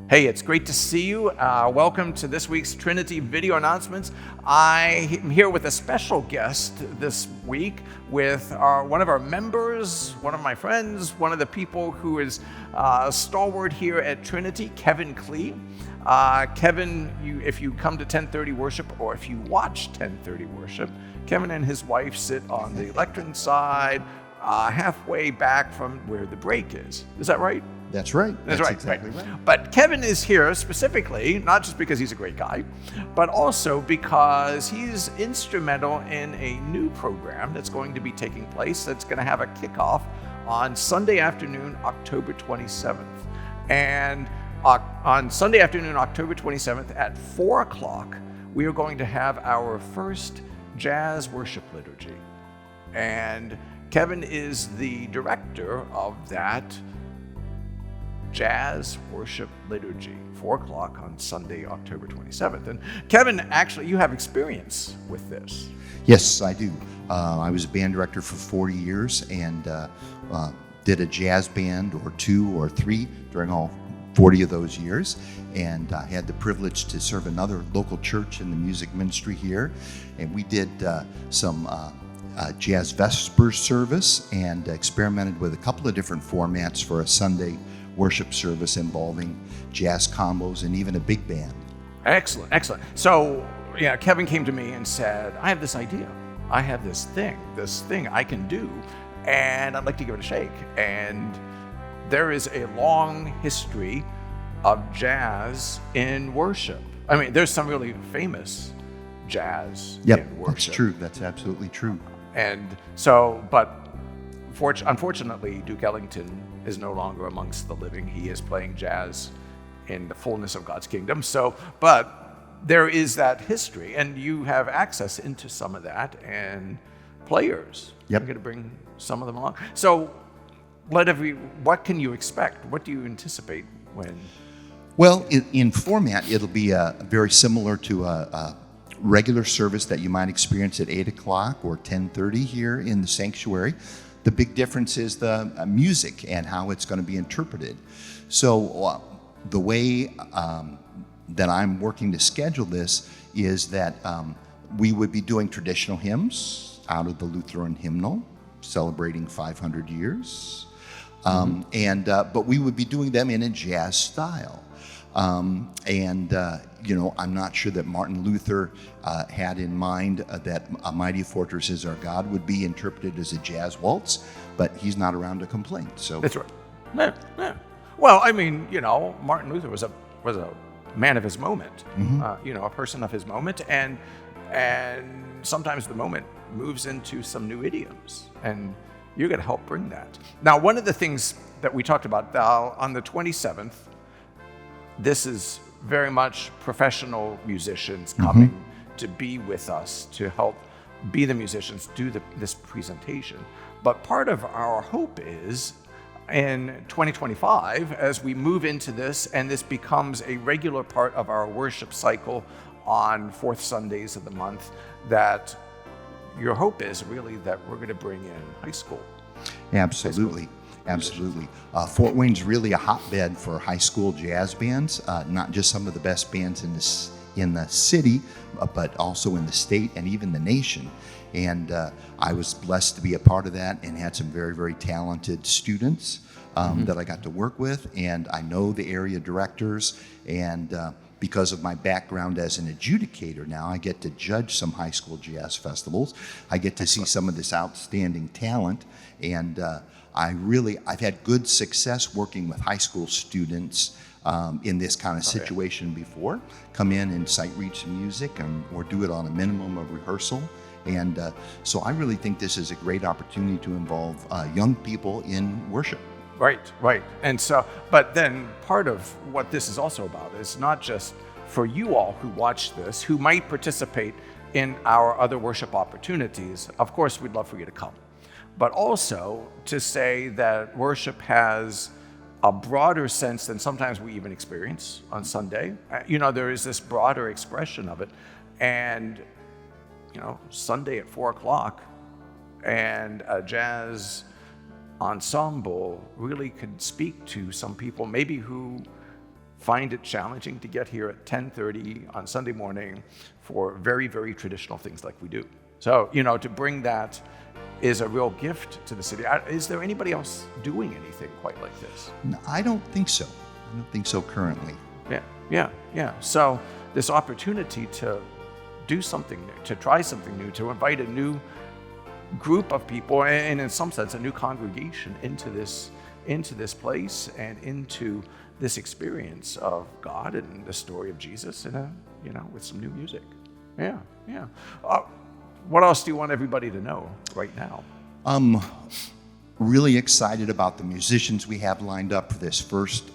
Hey, it's great to see you. Welcome to this week's Trinity video announcements. I am here with a special guest this week with one of our members, one of my friends, one of the people who is stalwart here at Trinity, Kevin Klee. Kevin, if you come to 1030 worship or if you watch 1030 worship, Kevin and his wife sit on the lectern side, halfway back from where the break is. Is that right? That's right. That's right. Exactly right. But Kevin is here specifically, not just because he's a great guy, but also because he's instrumental in a new program that's going to be taking place that's going to have a kickoff on Sunday afternoon, October 27th. And on Sunday afternoon, October 27th at 4 o'clock, we are going to have our first jazz worship liturgy. And Kevin is the director of that Jazz Worship Liturgy, 4 o'clock on Sunday, October 27th. And Kevin, actually, you have experience with this. Yes, I do. I was a band director for 40 years and did a jazz band or two or three during all 40 of those years. And I had the privilege to serve another local church in the music ministry here. And we did some jazz vesper service and experimented with a couple of different formats for a Sunday worship service involving jazz combos and even a big band. Excellent, excellent. So, yeah, Kevin came to me and said, I have this idea. I have this thing I can do, and I'd like to give it a shake. And there is a long history of jazz in worship. I mean, there's some really famous jazz in worship. That's true. That's absolutely true. And so, but unfortunately, Duke Ellington is no longer amongst the living. He is playing jazz in the fullness of God's kingdom. So, but there is that history, and you have access into some of that, and players. Yep. You're going to bring some of them along. So, what can you expect? What do you anticipate when? Well, in format, it'll be very similar to a regular service that you might experience at 8 o'clock or 10:30 here in the sanctuary. The big difference is the music and how it's going to be interpreted. So the way that I'm working to schedule this is that we would be doing traditional hymns out of the Lutheran hymnal, celebrating 500 years. But we would be doing them in a jazz style. I'm not sure that Martin Luther had in mind that A Mighty Fortress Is Our God would be interpreted as a jazz waltz, but he's not around to complain. So that's right. Yeah. Well, I mean, Martin Luther was a man of his moment, a person of his moment, and sometimes the moment moves into some new idioms, and you're going to help bring that. Now, one of the things that we talked about on the 27th, this is very much professional musicians coming to be with us, to help be the musicians, do this presentation. But part of our hope is in 2025, as we move into this, and this becomes a regular part of our worship cycle on fourth Sundays of the month, that your hope is really that we're going to bring in high school. Absolutely. Absolutely. Fort Wayne's really a hotbed for high school jazz bands, not just some of the best bands in the city, but also in the state and even the nation. And I was blessed to be a part of that and had some very, very talented students that I got to work with. And I know the area directors, and because of my background as an adjudicator now, I get to judge some high school jazz festivals. I get to see some of this outstanding talent, and I've had good success working with high school students in this kind of situation before. Come in and sight read some music or do it on a minimum of rehearsal. And so I really think this is a great opportunity to involve young people in worship. Right. And so, but then part of what this is also about is not just for you all who watch this, who might participate in our other worship opportunities. Of course, we'd love for you to come. But also to say that worship has a broader sense than sometimes we even experience on Sunday. There is this broader expression of it. And, Sunday at 4 o'clock and a jazz ensemble really could speak to some people maybe who find it challenging to get here at 10:30 on Sunday morning for very, very traditional things like we do. So, to bring that is a real gift to the city. Is there anybody else doing anything quite like this? No, I don't think so. I don't think so currently. Yeah. So this opportunity to do something new, to try something new, to invite a new group of people, and in some sense, a new congregation into this place and into this experience of God and the story of Jesus, with some new music. Yeah. What else do you want everybody to know right now? Really excited about the musicians we have lined up for this first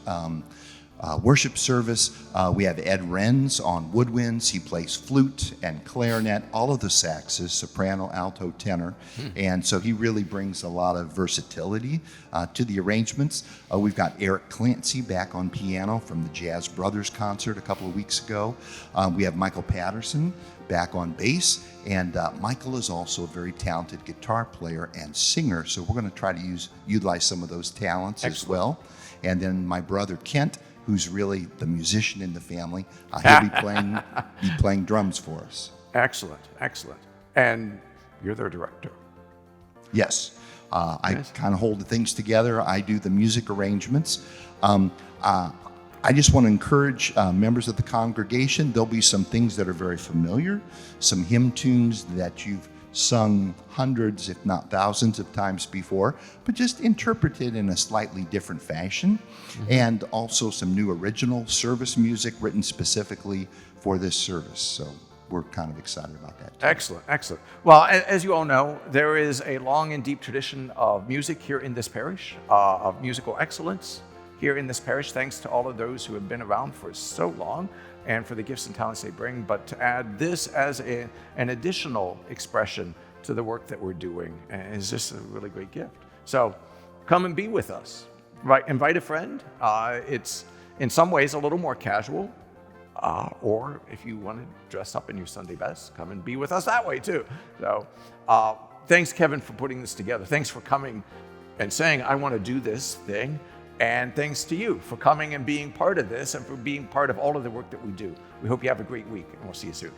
worship service. We have Ed Renz on woodwinds. He plays flute and clarinet, all of the saxes, soprano, alto, tenor. And so he really brings a lot of versatility to the arrangements. We've got Eric Clancy back on piano from the Jazz Brothers concert a couple of weeks ago. We have Michael Patterson back on bass, and Michael is also a very talented guitar player and singer, so we're going to try to utilize some of those talents as well. And then my brother Kent, who's really the musician in the family, he'll be playing drums for us. Excellent. And you're their director. Yes. I kind of hold the things together. I do the music arrangements. I just want to encourage members of the congregation. There'll be some things that are very familiar, some hymn tunes that you've sung hundreds, if not thousands of times before, but just interpreted in a slightly different fashion. And also some new original service music written specifically for this service. So we're kind of excited about that too. Excellent. Well, as you all know, there is a long and deep tradition of music here in this parish, of musical excellence here in this parish, thanks to all of those who have been around for so long and for the gifts and talents they bring. But to add this as an additional expression to the work that we're doing is just a really great gift. So come and be with us. Right, invite a friend. It's in some ways a little more casual, or if you want to dress up in your Sunday best, come and be with us that way too. So thanks, Kevin, for putting this together. Thanks for coming and saying, I want to do this thing. And thanks to you for coming and being part of this and for being part of all of the work that we do. We hope you have a great week, and we'll see you soon.